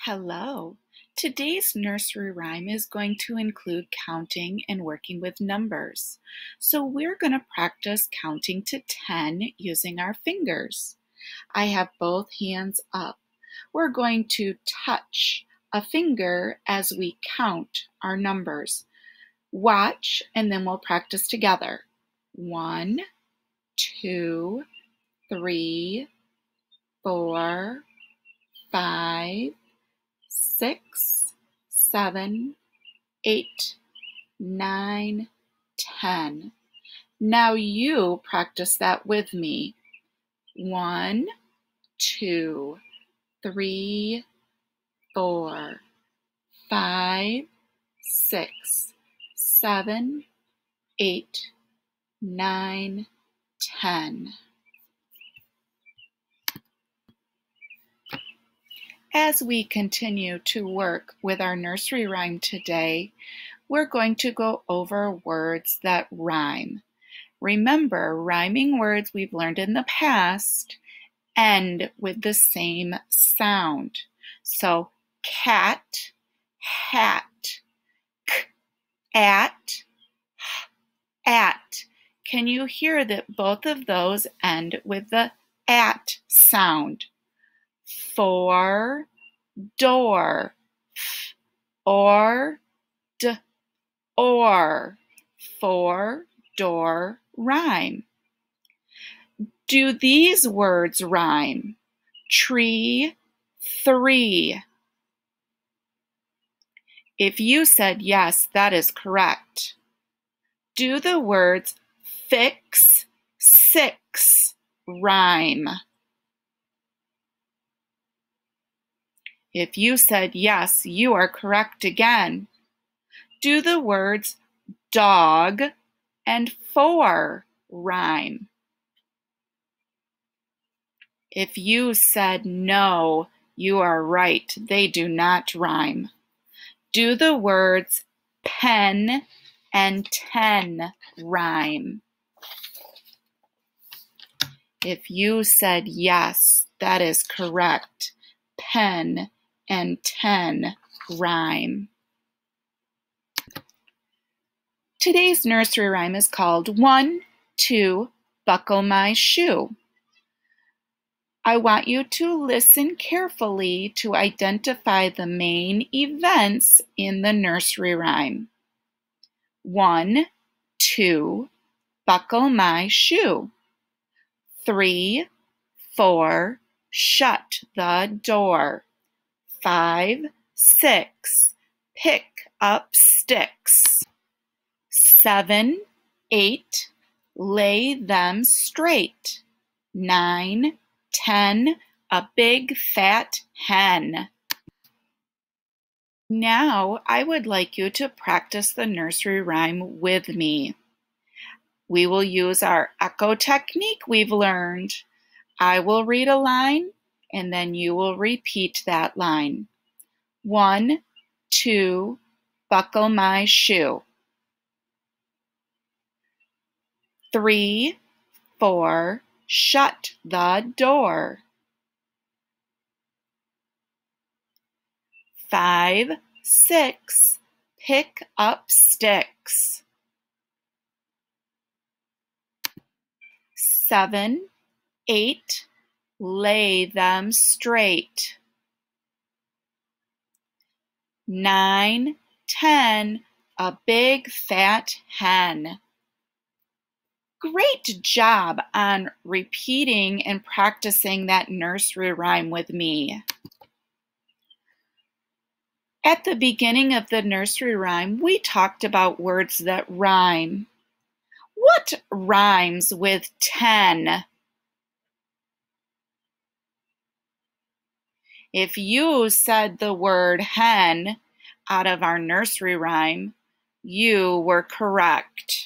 Hello. Today's nursery rhyme is going to include counting and working with numbers. So we're going to practice counting to 10 using our fingers. I have both hands up. We're going to touch a finger as we count our numbers. Watch, and then we'll practice together. 1, 2, 3, 4, 5, 6, 7, 8, 9, 10. Now you practice that with me. 1, 2, 3, 4, 5, 6, 7, 8, 9, 10. As we continue to work with our nursery rhyme today, we're going to go over words that rhyme. Remember, rhyming words we've learned in the past end with the same sound. So, cat, hat, k, at. Can you hear that both of those end with the at sound? For, door, or, d, or. For, door, rhyme. Do these words rhyme? Tree, three. If you said yes, that is correct. Do the words fix, six rhyme? If you said yes, you are correct again. Do the words dog and four rhyme? If you said no, you are right. They do not rhyme. Do the words pen and 10 rhyme? If you said yes, that is correct. Pen and 10 rhyme. Today's nursery rhyme is called 1, 2, buckle my shoe. I want you to listen carefully to identify the main events in the nursery rhyme. 1, 2, buckle my shoe. 3, 4, shut the door. 5, 6, pick up sticks. 7, 8, lay them straight. 9, 10, a big fat hen. Now I would like you to practice the nursery rhyme with me. We will use our echo technique we've learned. I will read a line, and then you will repeat that line. 1, 2, buckle my shoe. 3, 4, shut the door. 5, 6, pick up sticks. 7, 8, lay them straight. 9, 10, a big fat hen. Great job on repeating and practicing that nursery rhyme with me. At the beginning of the nursery rhyme, we talked about words that rhyme. What rhymes with 10? If you said the word hen out of our nursery rhyme, you were correct.